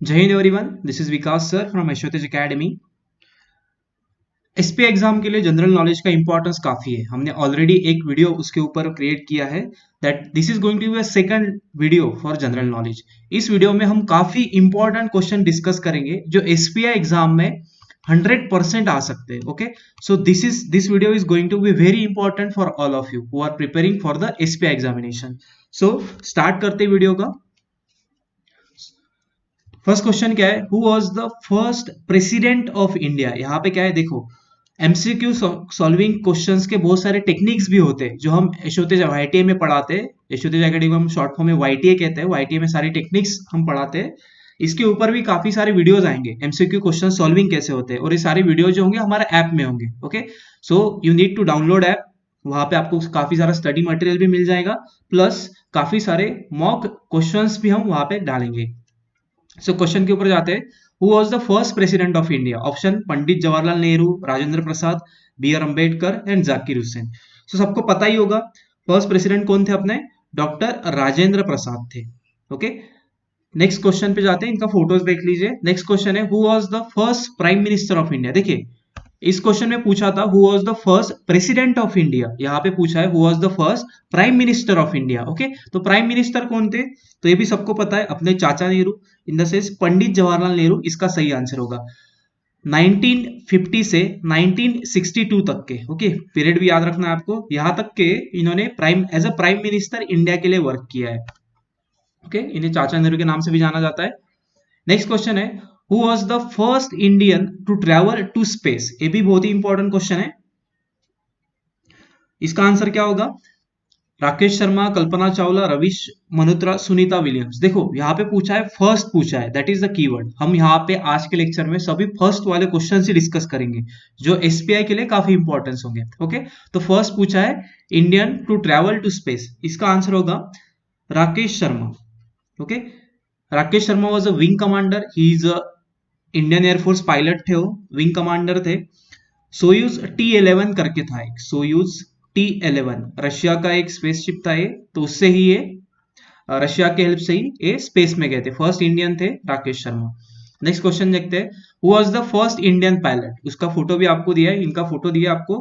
जय Hind everyone, this is Vikas sir from Yashotej academy. SPI exam के लिए जनरल नॉलेज का इंपॉर्टेंस काफी है। हमने ऑलरेडी एक वीडियो उसके ऊपर क्रिएट किया है that this is going to be a second video for general knowledge. इस वीडियो में हम काफी इंपॉर्टेंट क्वेश्चन डिस्कस करेंगे जो एसपीआई एग्जाम में 100% आ सकते हैं। Okay, so this video is going to be very important for all of you who are preparing for the SPI examination. So start करते वीडियो का। फर्स्ट क्वेश्चन क्या है, who was the first president of India. यहाँ पे क्या है देखो, MCQ solving questions के बहुत सारे टेक्निक्स भी होते हैं जो हम यशोतेज वाईटीए में पढ़ाते हैं। यशोतेज एकेडमी हम शॉर्ट फॉर्म में वाईटीए कहते हैं। वाईटीए में सारी टेक्निक्स हम पढ़ाते हैं। इसके ऊपर भी काफी सारे वीडियोस आएंगे एमसीक्यू क्वेश्चन सॉल्विंग कैसे होते हैं, और ये सारे वीडियो जो होंगे हमारे ऐप में होंगे। Okay, so you need to download app. वहां पे आपको काफी सारा स्टडी मटेरियल भी मिल जाएगा, प्लस काफी सारे मॉक क्वेश्चंस भी हम वहां पे डालेंगे। सो क्वेश्चन के ऊपर जाते हैं। Who was the first president of India? Option Pandit Jawaharlal Nehru, Rajendra Prasad, B R Ambedkar and Zakir Hussain. So सबको पता ही होगा फर्स्ट प्रेसिडेंट कौन थे अपने, डॉक्टर राजेंद्र प्रसाद थे। ओके, नेक्स्ट क्वेश्चन पे जाते हैं। इनका फोटोज देख लीजिए। नेक्स्ट क्वेश्चन है, who was the first prime minister of India. देखिए, इस क्वेश्चन में पूछा था who was the first president of India, यहाँ पे पूछा है who was the first prime minister of India. Okay, तो प्राइम मिनिस्टर कौन थे, तो ये भी सबको पता है, अपने चाचा नेहरू, इन द सेंस पंडित जवाहरलाल नेहरू इसका सही आंसर होगा। 1950 से 1962 तक के, ओके, पीरियड भी याद रखना है आपको, यहां तक के इन्होंने prime as a prime minister India के लिए वर्क किया है। ओके, इन्हें चाचा नेहरू के नाम से भी जाना जाता है। नेक्स्ट क्वेश्चन है, who was the first Indian to travel to space. ये भी बहुत ही इंपॉर्टेंट क्वेश्चन है। इसका आंसर क्या होगा, राकेश शर्मा, कल्पना चावला, रविश मल्होत्रा, सुनीता विलियम्स। देखो यहाँ पे पूछा है, फर्स्ट पूछा है, दैट इज द कीवर्ड। हम यहाँ पे आज के लेक्चर में सभी फर्स्ट वाले क्वेश्चन ही डिस्कस करेंगे जो एसपीआई के लिए काफी इंपॉर्टेंस होंगे। ओके, तो फर्स्ट पूछा है Indian to travel to space, इसका आंसर होगा Rakesh Sharma. Okay, Rakesh Sharma was a wing commander, he is a Indian air force pilot थे, वो विंग कमांडर थे। सोयूज T11 करके था एक, सोयूज T11 रशिया का एक स्पेसशिप था ये, तो उससे ही ये रशिया के हेल्प से ही ये स्पेस में गए थे। फर्स्ट इंडियन थे राकेश शर्मा। नेक्स्ट क्वेश्चन देखते हैं, who was the first Indian pilot. उसका फोटो भी आपको दिया है, इनका फोटो दिया आपको,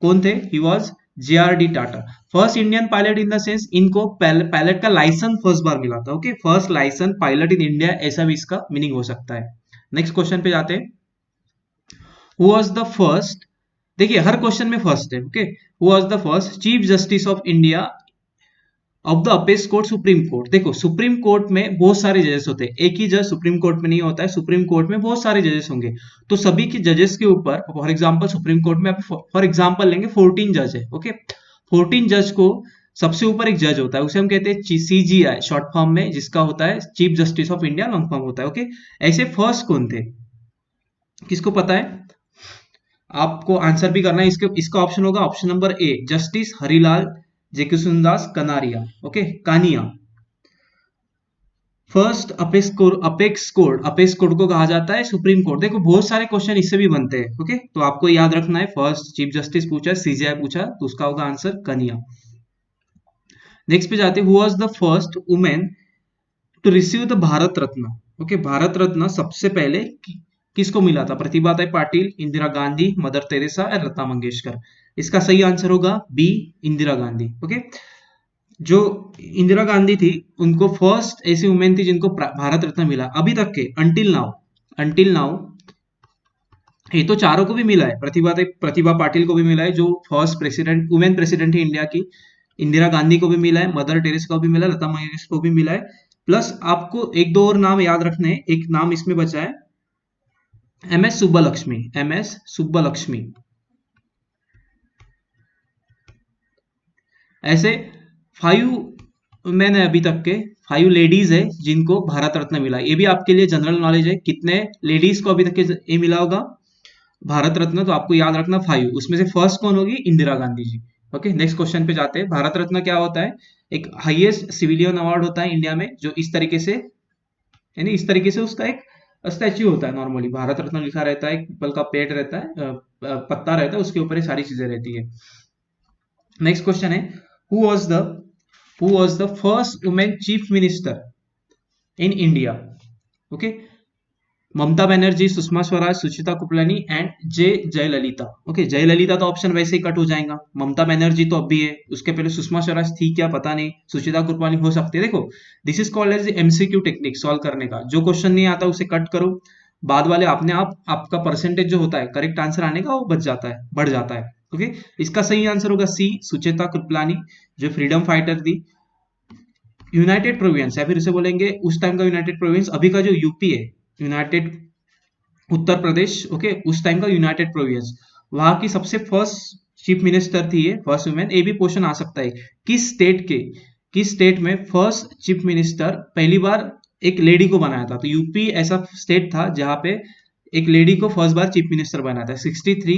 कौन थे, he was JRD Tata. First Indian pilot in the sense इनको पायलट का लाइसेंस फर्स्ट बार मिला था। Okay, first licence pilot in India, ऐसा भी इसका मीनिंग हो सकता है। नेक्स्ट क्वेश्चन पे जाते हैं, हु वाज द फर्स्ट, देखिए हर क्वेश्चन में फर्स्ट है। Okay, who was the first chief justice of India of the apex court supreme court. देखो सुप्रीम कोर्ट में बहुत सारे जजेस होते हैं, एक ही जज सुप्रीम कोर्ट में नहीं होता है, सुप्रीम कोर्ट में बहुत सारे जजेस होंगे। तो सभी के जजेस के ऊपर, फॉर एग्जांपल सुप्रीम कोर्ट में फॉर एग्जांपल लेंगे 14 जज है। ओके, 14 जज को सबसे ऊपर एक जज होता है, उसे हम कहते हैं CGI शॉर्ट फॉर्म में, जिसका होता है chief justice of India long form होता है। ओके, ऐसे फर्स्ट कौन थे, किसको पता है, आपको आंसर भी करना है। इसका ऑप्शन होगा option number A, justice Harilal Jekisundas Kanaria. Okay, Kania. First apex court को कहा जाता है सुप्रीम कोर्ट। देखो बहुत सारे क्वेश्चन इससे भी बनते हैं। ओके, तो आपको याद रखना है, फर्स्ट चीफ जस्टिस पूछा, CGI पूछा, तो उसका होगा आंसर कनिया। नेक्स्ट पे जाते हैं, who was the first women to receive the Bharat Ratna. Okay, Bharat Ratna सबसे पहले किसको मिला था, प्रतिभा पाटिल, इंदिरा गांधी, मदर टेरेसा और लता मंगेशकर। इसका सही आंसर होगा बी, इंदिरा गांधी। ओके, जो इंदिरा गांधी थी उनको फर्स्ट ऐसी वुमेन थी जिनको भारत रत्न मिला अभी तक के, अंटिल नाउ। ये तो चारों को भी मिला है, प्रतिभा पाटिल को भी मिला है जो फर्स्ट प्रेसिडेंट वुमेन प्रेसिडेंट है इंडिया की, इंदिरा गांधी को भी मिला है, मदर टेरेसा को भी मिला है, लता मंगेशकर को भी मिला है। प्लस आपको एक दो और नाम याद रखने हैं, एक नाम इसमें बचा है, MS सुब्बलक्ष्मी। ऐसे 5 मैन है अभी तक के, 5 लेडीज है जिनको भारत रत्न मिला। ये भी आपके लिए जनरल नॉलेज है, कितने लेडीज को अभी तक के ये मिला होगा भारत रत्न, तो आपको याद रखना 5, उसमें से फर्स्ट कौन होगी, Indira Gandhi ji. Okay, next question पे जाते हैं। भारत रत्न क्या होता है, एक हाईएस्ट सिविलियन अवार्ड होता है इंडिया में, जो इस तरीके से, यानी इस तरीके से उसका एक स्टैच्यू होता है। नॉर्मली भारत रत्न लिखा रहता है, एक पीपल का पेड़ रहता है, पत्ता रहता है, उसके ऊपर ये सारी चीजें रहती है। नेक्स्ट क्वेश्चन है, who was the who was the first women chief minister in India. Okay, Mamata Banerjee, Sushma Swaraj, Sucheta Kripalani and J Jayalalithaa. Okay, Jayalalithaa तो ऑप्शन वैसे ही कट हो जाएगा, ममता बनर्जी तो अब भी है, उसके पहले सुषमा स्वराज थी क्या पता नहीं, सुचिता कृपलानी हो सकती है। देखो, this is called as MCQ technique solve करने का, जो क्वेश्चन नहीं आता उसे कट करो, बाद वाले अपने आप आपका परसेंटेज जो होता है करेक्ट आंसर आने का वो बच जाता है, बढ़ जाता है। ओके, इसका सही आंसर होगा सी, सुचिता कृपलानी, जो फ्रीडम फाइटर थी। यूनाइटेड प्रोविंस या फिर उसे बोलेंगे उस टाइम का यूनाइटेड प्रोविंस, अभी का जो यूपी है, यूनाइटेड उत्तर प्रदेश, ओके, उस टाइम का यूनाइटेड प्रोविंस, वहां की सबसे फर्स्ट चीफ मिनिस्टर थी ये, फर्स्ट वुमेन। ये भी क्वेश्चन आ सकता है, किस स्टेट के, किस स्टेट में फर्स्ट चीफ मिनिस्टर पहली बार एक लेडी को बनाया था। तो यूपी ऐसा स्टेट था जहां पे एक लेडी को फर्स्ट बार चीफ मिनिस्टर बनाया था। 63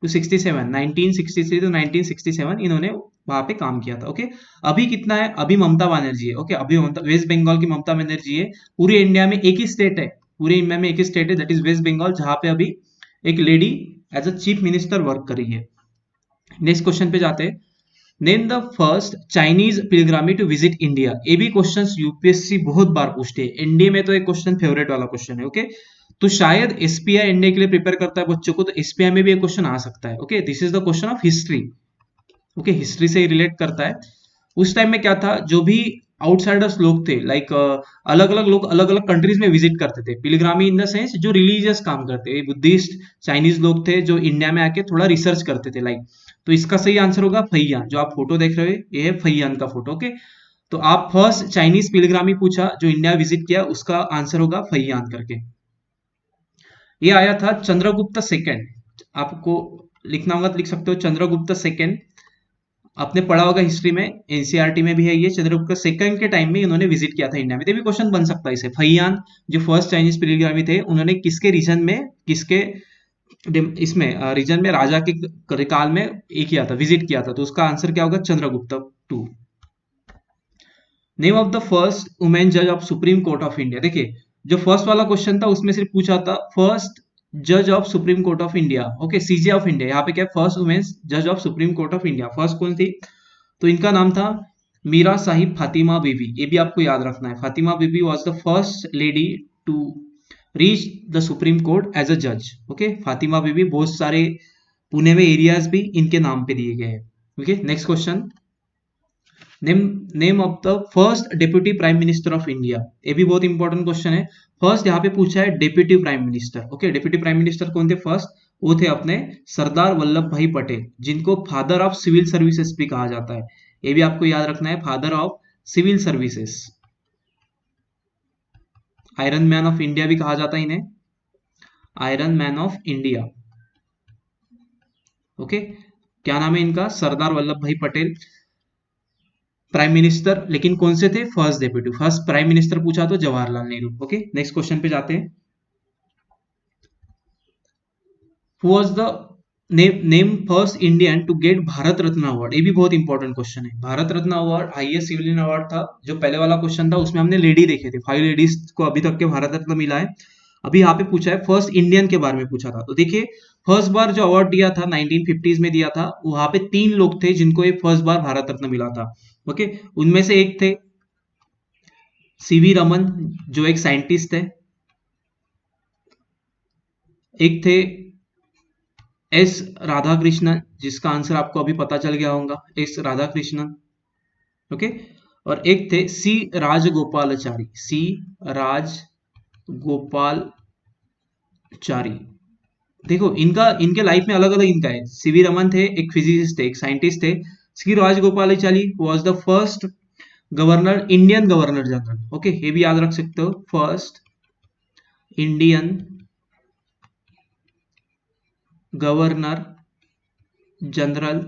टू 67, 1963 टू 1967 इन्होंने वहां पे काम किया था। ओके, अभी कितना है, अभी ममता बनर्जी है। ओके, अभी ममता, वेस्ट बंगाल की ममता बनर्जी है। पूरे इंडिया में एक ही स्टेट है, पूरे इंडिया में एक ही स्टेट है, दैट इज वेस्ट बंगाल, जहां पे अभी एक lady as a chief minister work कर रही है। नेक्स्ट क्वेश्चन पे जाते हैं। Name the first Chinese pilgrim to visit India. ये भी क्वेश्चन यूपीएससी बहुत बार पूछते हैं, एनडीए में तो एक क्वेश्चन फेवरेट वाला क्वेश्चन है। ओके, तो शायद एसपीआई एनडीए के लिए प्रिपेयर करता है बच्चों को, तो एसपीआई में भी एक क्वेश्चन आ सकता है। Okay, this is the question of history. Okay, history से ही रिलेट करता है। उस टाइम में क्या था, जो भी आउटसाइडर्स लोग थे, लाइक अलग अलग लोग अलग अलग कंट्रीज में विजिट करते थे। पिलग्रामी इन द सेंस जो रिलीजियस काम करते, बुद्धिस्ट चाइनीज लोग थे जो इंडिया में आके थोड़ा रिसर्च करते थे, लाइक। तो इसका सही आंसर होगा फैयान, जो आप फोटो देख रहे हो ये है फैयान का फोटो। ओके, तो आप फर्स्ट चाइनीज पिलग्रामी पूछा जो इंडिया विजिट किया, उसका आंसर होगा फैयान करके। ये आया था चंद्रगुप्त सेकंड, आपको लिखना होगा तो लिख सकते हो चंद्रगुप्त सेकंड। आपने पढ़ा होगा हिस्ट्री में, एनसीईआरटी में भी है ये। चंद्रगुप्त सेकंड के टाइम में इन्होंने विजिट किया था इंडिया में, तो भी क्वेश्चन बन सकता है इसे। फैयान जो फर्स्ट चाइनीज पिलग्रामी थे, उन्होंने किसके रीजन में, किसके इसमें रीजन में राजा के काल में ये किया था, विजिट किया था, तो उसका आंसर क्या होगा, Chandragupta two. Name of the first women जज of supreme court of India. देखिए, जो फर्स्ट वाला क्वेश्चन था उसमें सिर्फ पूछा था फर्स्ट जज of supreme court of India. Okay, CJ of India, यहाँ पे क्या फर्स्ट वुमेन जज of supreme court of India, first कौन थी, तो इनका नाम था मीरा साहिब फातिमा बीबी। ये भी आपको याद रखना है, Fatima Bibi was the first lady to reach the supreme court as a जज। ओके, फातिमा बीबी, बहुत सारे पुणे में एरियाज भी इनके नाम पे दिए गए हैं। Okay, next question. Name name of the first deputy prime minister of India. ये भी बहुत इंपॉर्टेंट क्वेश्चन है। फर्स्ट यहाँ पे पूछा है deputy prime minister. Okay, deputy prime minister कौन थे फर्स्ट, वो थे अपने सरदार वल्लभ भाई पटेल, जिनको फादर ऑफ सिविल सर्विसेज भी कहा जाता है। ये भी आपको याद रखना है, father of civil services. Iron man of India भी कहा जाता है इन्हें, iron man of India. Okay, क्या नाम है इनका, सरदार वल्लभ भाई पटेल। प्राइम मिनिस्टर लेकिन कौन से थे, first deputy, first prime minister पूछा तो Jawaharlal Nehru. Okay, next question पे जाते हैं। Who was the name first Indian to get Bharat Ratna award. ये भी बहुत इंपॉर्टेंट क्वेश्चन है। Bharat Ratna award highest civilian award था। जो पहले वाला क्वेश्चन था उसमें हमने लेडी देखे थे, 5 लेडीज को अभी तक के भारत रत्न मिला है। अभी यहाँ पे पूछा है फर्स्ट इंडियन के बारे में पूछा था, तो देखिए फर्स्ट बार जो अवार्ड दिया था 1950s में दिया था, वहां पे 3 लोग थे जिनको ये फर्स्ट बार भारत रत्न मिला था। ओके, उनमें से एक थे सीवी रमन, जो एक साइंटिस्ट है। एक थे एस राधाकृष्णन, जिसका आंसर आपको अभी पता चल गया होगा, एस राधाकृष्णन। ओके, और एक थे सी राजगोपालाचारी, सी राजगोपालचारी। देखो इनका, इनके लाइफ में अलग अलग इनका है। सीवी रमन थे, एक फिजिसिस्ट थे, एक साइंटिस्ट थे। C Rajagopalachari was the first governor, Indian governor general. Okay, ये भी याद रख सकते हो, first Indian governor general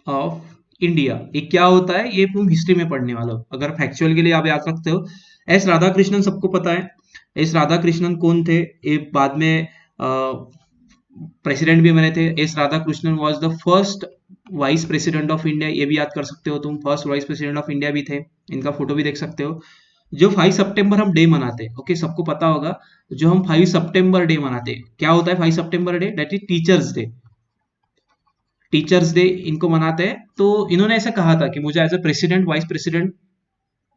of India. ये क्या होता है, ये तुम हिस्ट्री में पढ़ने वाले हो, अगर फैक्चुअल के लिए आप याद रखते हो। एस राधाकृष्णन सबको पता है। एस राधाकृष्णन कौन थे, ये बाद में प्रेसिडेंट भी बने थे। S Radhakrishnan was the first vice president of India, ये भी याद कर सकते हो तुम, first vice president of India भी थे। इनका फोटो भी देख सकते हो। जो 5 सितंबर हम डे मनाते हैं, ओके, सबको पता होगा, जो हम 5 सितंबर डे मनाते हैं, क्या होता है 5 September day, that is teachers day. Teachers day इनको मनाते हैं। तो इन्होंने ऐसा कहा था कि मुझे as a president, vice president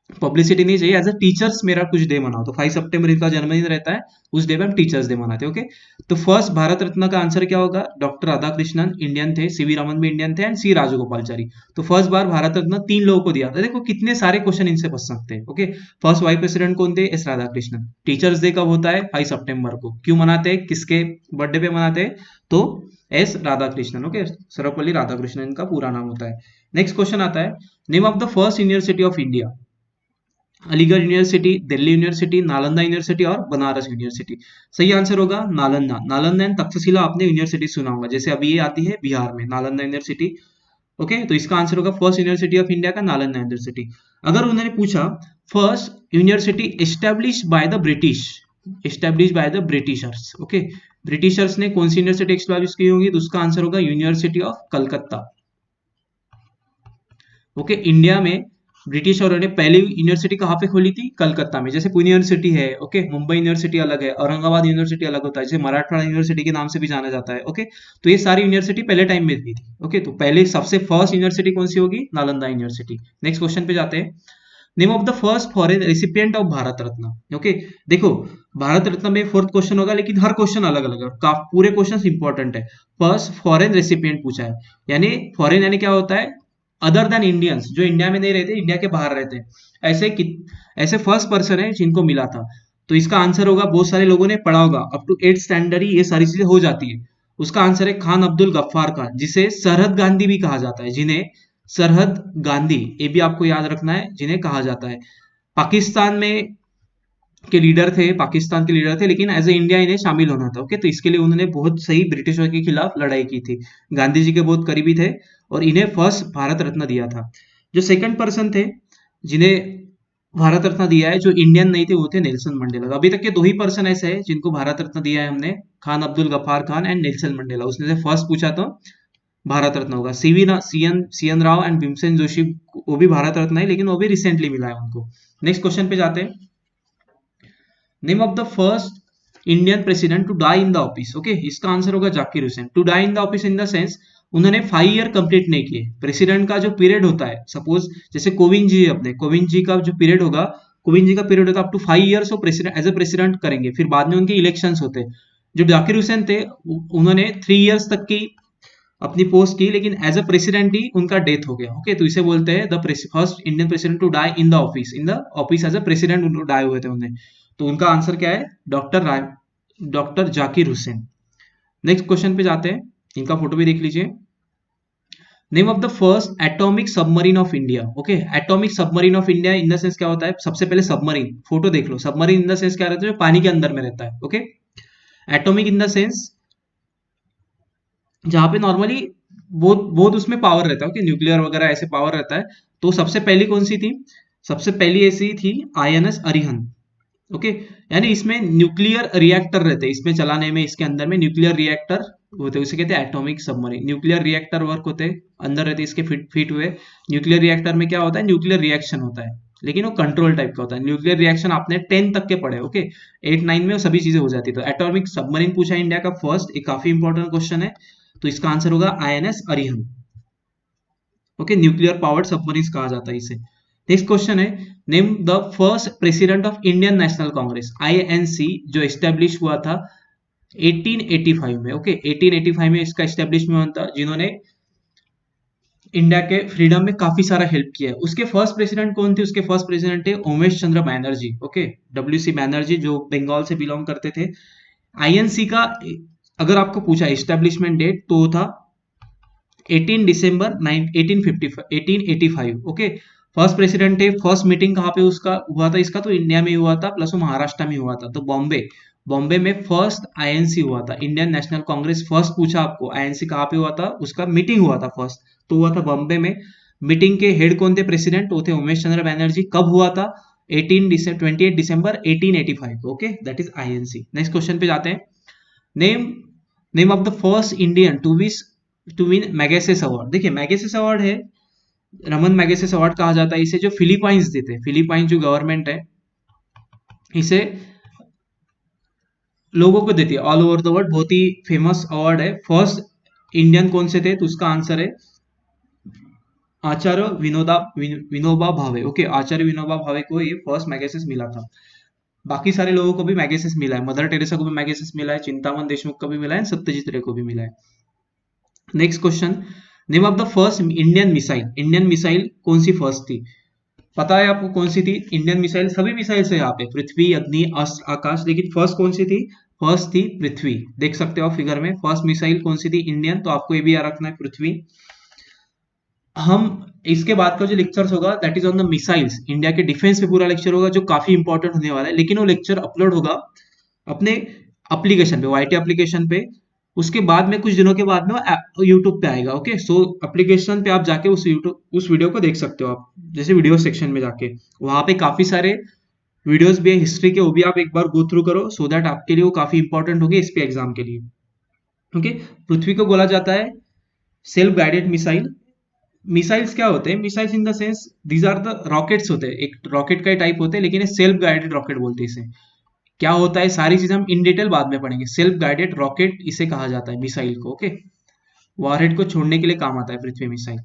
publicity नहीं चाहिए, एज अ टीचर्स मेरा कुछ डे मनाओ। तो 5 सितंबर इनका जन्मदिन रहता है, उस डे पे हम टीचर्स डे मनाते हैं। ओके, तो फर्स्ट भारत रत्न का आंसर क्या होगा? डॉक्टर राधाकृष्णन इंडियन थे, सीवी रमन भी इंडियन थे, एंड सी राजगोपालचारी। तो फर्स्ट बार भारत रत्न 3 लोगों को दिया था। देखो कितने सारे क्वेश्चन इनसे पूछ सकते हैं। ओके, फर्स्ट वाइस प्रेसिडेंट कौन थे? एस राधाकृष्णन। टीचर्स डे कब होता है? 5 सितंबर को। क्यों मनाते हैं? किसके बर्थडे पे मनाते हैं? तो एस राधाकृष्णन। ओके, सर्वपल्ली राधाकृष्णन इनका पूरा नाम होता है। नेक्स्ट क्वेश्चन आता है, name of the first university of India. Aligarh university, Delhi university, Nalanda university और बनारस यूनिवर्सिटी। सही आंसर होगा नालंदा। नालंदा एंड तक्षशिला आपने यूनिवर्सिटी सुना होगा, जैसे अभी ये आती है बिहार में, नालंदा यूनिवर्सिटी। ओके, तो इसका आंसर होगा फर्स्ट यूनिवर्सिटी ऑफ इंडिया का नालंदा यूनिवर्सिटी। अगर उन्होंने पूछा first university establish by the British, establish by the Britishers, okay, Britishers ने कौन सी यूनिवर्सिटी एस्टेब्लिश की होगी? तो उसका आंसर होगा university of Calcutta. Okay, India में ब्रिटिश और ने पहली यूनिवर्सिटी कहाँ पे खोली थी? कलकत्ता में। जैसे पुणे यूनिवर्सिटी है, ओके, मुंबई यूनिवर्सिटी अलग है, औरंगाबाद यूनिवर्सिटी अलग होता है, जैसे मराठवाड़ा यूनिवर्सिटी के नाम से भी जाना जाता है। ओके, तो ये सारी यूनिवर्सिटी पहले टाइम में थी। ओके, तो पहले सबसे फर्स्ट यूनिवर्सिटी कौन सी होगी? नालंदा यूनिवर्सिटी। नेक्स्ट क्वेश्चन पे जाते हैं, name of the first foreign recipient of Bharat Ratna. Okay, देखो भारत रत्न में फोर्थ क्वेश्चन होगा, लेकिन हर क्वेश्चन अलग अलग है, पूरे क्वेश्चन इंपॉर्टेंट है। फर्स्ट फॉरेन रेसिपिएंट पूछा है, यानी फॉरेन यानी क्या होता है? अदर देन इंडियंस, जो इंडिया में नहीं रहते, इंडिया के बाहर रहते हैं, ऐसे ऐसे फर्स्ट पर्सन है जिनको मिला था। तो इसका आंसर होगा, बहुत सारे लोगों ने पढ़ा होगा, अप टू 8th स्टैंडर्ड ही ये सारी चीजें हो जाती है। उसका आंसर है खान अब्दुल गफ्फार खान, जिसे सरहद गांधी भी कहा जाता है, जिन्हें सरहद गांधी, ये भी आपको याद रखना है, जिन्हें कहा जाता है। पाकिस्तान में के लीडर थे, पाकिस्तान के लीडर थे, लेकिन एज ए इंडिया इन्हें शामिल होना था। ओके, तो इसके लिए उन्होंने बहुत सही ब्रिटिशों के खिलाफ लड़ाई की थी। गांधी जी के बहुत करीबी थे और इन्हें फर्स्ट भारत रत्न दिया था। जो सेकंड पर्सन थे जिन्हें भारत रत्न दिया है, जो इंडियन नहीं थे, वो थे नेल्सन मंडेला। अभी तक के 2 ही पर्सन ऐसे हैं जिनको भारत रत्न दिया है हमने, Khan Abdul Ghaffar Khan and Nelson Mandela. उसने से फर्स्ट पूछा तो भारत रत्न होगा। C N Rao and Bhimsen Joshi, वो भी भारत रत्न है, लेकिन वो भी रिसेंटली मिला है उनको। नेक्स्ट क्वेश्चन पे जाते हैं, name of the first Indian president to die in the office. Okay, इसका आंसर होगा Zakir Hussain. To die in the office in the sense, उन्होंने 5 ईयर कंप्लीट नहीं किए। प्रेसिडेंट का जो पीरियड होता है, सपोज जैसे कोविंद जी है, अपने कोविंद जी का जो पीरियड होगा, कोविंद जी का पीरियड होता है अप टू 5 ईयर्स वो प्रेसिडेंट एज ए प्रेसिडेंट करेंगे, फिर बाद में उनके इलेक्शंस होते हैं। जो जाकिर हुसैन थे, उन्होंने 3 ईयर्स तक की अपनी पोस्ट की, लेकिन एज अ प्रेसिडेंट ही उनका डेथ हो गया। ओके, तो इसे बोलते हैं the first Indian president to die in the office as a president die हुए थे उन्हें। तो उनका आंसर क्या है? Doctor Zakir Hussain. Next question पे जाते हैं, इनका फोटो भी देख लीजिए। Name of the first atomic submarine of India. Okay, atomic submarine of India in the sense क्या होता है? सबसे पहले सबमरीन फोटो देख लो। सबमरीन इन द सेंस क्या रहता है? जो पानी के अंदर में रहता है। Okay, atomic in the sense जहां पे नॉर्मली बहुत बहुत उसमें पावर रहता है, कि न्यूक्लियर वगैरह ऐसे पावर रहता है। तो सबसे पहली कौन सी थी? सबसे पहली ऐसी थी आईएनएस अरिहंत। ओके, यानी इसमें न्यूक्लियर रिएक्टर रहते हैं, इसमें चलाने में, इसके अंदर में न्यूक्लियर रिएक्टर होते हैं, उसे कहते हैं atomic submarine. Nuclear reactor work होते हैं, अंदर रहते हैं इसके फिट हुए। न्यूक्लियर रिएक्टर में क्या होता है? न्यूक्लियर रिएक्शन होता है, लेकिन वो कंट्रोल टाइप का होता है। न्यूक्लियर रिएक्शन आपने 10 तक के पढ़े। ओके, 8 9 में वो सभी चीजें हो जाती है। तो एटॉमिक सबमरीन पूछा इंडिया का फर्स्ट, एक काफी इंपॉर्टेंट क्वेश्चन है। तो इसका आंसर होगा INS Arihant. Okay, nuclear powered submarine कहा जाता है इसे। नेक्स्ट क्वेश्चन है, name the first president of Indian national Congress, INC, जो एस्टेब्लिश हुआ था 1885 में। ओके, 1885 में इसका एस्टेब्लिशमेंट हुआ था, जिन्होंने इंडिया के फ्रीडम में काफी सारा हेल्प किया है। उसके फर्स्ट प्रेसिडेंट कौन थे? उसके फर्स्ट प्रेसिडेंट थे Umesh Chandra Banerjee. Okay, W C Banerjee, जो बंगाल से बिलोंग करते थे। आईएनसी का अगर आपको पूछा एस्टेब्लिशमेंट डेट, तो था 18 दिसंबर 1885। ओके, फर्स्ट प्रेसिडेंट है। फर्स्ट मीटिंग कहाँ पे उसका हुआ था? इसका तो इंडिया में ही हुआ था, प्लस वो महाराष्ट्र में हुआ था, तो बॉम्बे, बॉम्बे में फर्स्ट आईएनसी हुआ था, इंडियन नेशनल कांग्रेस। फर्स्ट पूछा आपको आईएनसी कहाँ पे हुआ था, उसका मीटिंग हुआ था फर्स्ट, तो हुआ था बॉम्बे में। मीटिंग के हेड कौन थे? प्रेसिडेंट वो थे उमेश चंद्र बैनर्जी। कब हुआ था? 28 दिसंबर 1885। Okay, that is INC. Next question पे जाते हैं, name name of the first Indian to win Magsaysay award. देखिए मैगसेस अवार्ड है, रमन मैगसेस अवार्ड कहा जाता है इसे, जो फिलीपाइंस देते हैं। फिलीपाइन जो गवर्नमेंट है, इसे लोगों को देती है ऑल ओवर द वर्ल्ड, बहुत ही फेमस अवार्ड है। फर्स्ट इंडियन कौन से थे? तो उसका आंसर है आचार्य विनोबा भावे। ओके, आचार्य विनोबा भावे को ये फर्स्ट मैगसेस मिला था। बाकी सारे लोगों को भी मैगसेस मिला है, मदर टेरेसा को भी मैगसेस मिला है, चिंतामन देशमुख को भी मिला है, सत्यजीत रे को भी मिला है। Next question, name of the first Indian missile. Indian missile कौन सी फर्स्ट थी? पता है आपको कौन सी थी इंडियन मिसाइल? सभी मिसाइल है यहाँ पे, पृथ्वी, अग्नि, अस्त्र, आकाश, लेकिन फर्स्ट कौन सी थी? फर्स्ट थी पृथ्वी। देख सकते हो फिगर में, फर्स्ट मिसाइल कौन सी थी इंडियन, तो आपको ये भी याद रखना है, पृथ्वी। हम इसके बाद का जो लेक्चर्स होगा that is on the missiles, India के डिफेंस पे पूरा लेक्चर होगा, जो काफी इंपॉर्टेंट होने वाला है, लेकिन वो लेक्चर अपलोड होगा अपने एप्लीकेशन पे, वाईटी एप्लीकेशन पे। उसके बाद में कुछ दिनों के बाद में यूट्यूब पे आएगा। ओके, सो एप्लीकेशन पे आप जाके उस वीडियो को देख सकते हो आप, जैसे वीडियो सेक्शन में जाके वहां पे काफी सारे वीडियोस भी है हिस्ट्री के, वो भी आप एक बार गो थ्रू करो, सो दैट आपके लिए वो काफी इंपॉर्टेंट होगी इस पे एग्जाम के लिए। ओके, पृथ्वी को बोला जाता है सेल्फ गाइडेड मिसाइल। मिसाइल्स क्या होते हैं? Missiles in the sense these are the rockets होते हैं, एक रॉकेट का टाइप होते हैं, लेकिन ये सेल्फ गाइडेड रॉकेट बोलते हैं इसे। क्या होता है सारी चीजें हम इन डिटेल बाद में पढ़ेंगे। सेल्फ गाइडेड रॉकेट इसे कहा जाता है, मिसाइल को। ओके, वॉरहेड को छोड़ने के लिए काम आता है Prithvi missile.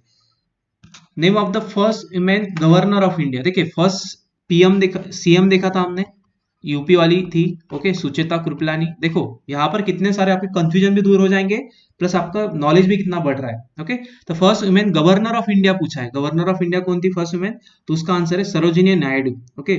Name of the first women governor of India. देखिए, फर्स्ट पीएम देखा, सीएम देखा था हमने, यूपी वाली थी। ओके, सुचेता कृपलानी। देखो यहाँ पर कितने सारे आपके कंफ्यूजन भी दूर हो जाएंगे, प्लस आपका नॉलेज भी कितना बढ़ रहा है। ओके, तो first women governor of India पूछा है, गवर्नर ऑफ इंडिया कौन थी फर्स्ट वुमेन? तो उसका आंसर है सरोजिनी नायडू। ओके,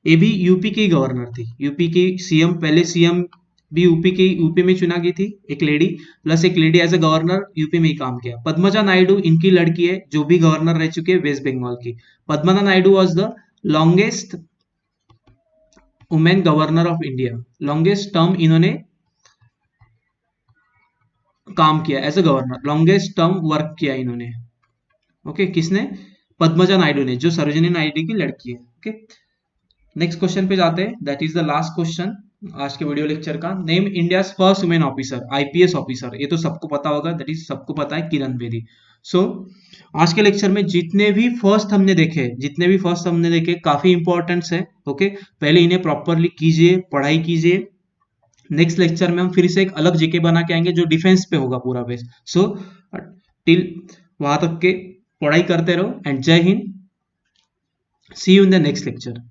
ये भी यूपी की गवर्नर थी, यूपी की सीएम, पहले सीएम भी यूपी में चुना गई थी एक लेडी, प्लस एक lady as a governor UP में ही काम किया। पद्मजा नायडू इनकी लड़की है, जो भी गवर्नर रह चुके हैं वेस्ट बंगाल की। Padmaja Naidu was the longest women governor of India, longest term इन्होंने काम किया as a governor, longest term work किया इन्होंने। ओके, किसने? पद्मजा नायडू ने, जो सरोजिनी नायडू की लड़की है। ओके, नेक्स्ट क्वेश्चन पे जाते हैं, that is the last question आज के वीडियो लेक्चर का। Name India first women officer, IPS officer. ये तो सबको पता होगा, दैट इज सबको पता है, किरण बेदी। सो आज के लेक्चर में जितने भी फर्स्ट हमने देखे काफी इंपॉर्टेंट्स है। ओके, पहले इन्हें प्रॉपरली कीजिए, पढ़ाई कीजिए। नेक्स्ट लेक्चर में हम फिर से एक अलग जीके बना के आएंगे, जो डिफेंस पे होगा पूरा बेस। सो टिल वहां तक के पढ़ाई करते रहो, एंड जय हिंद, see you in the next lecture.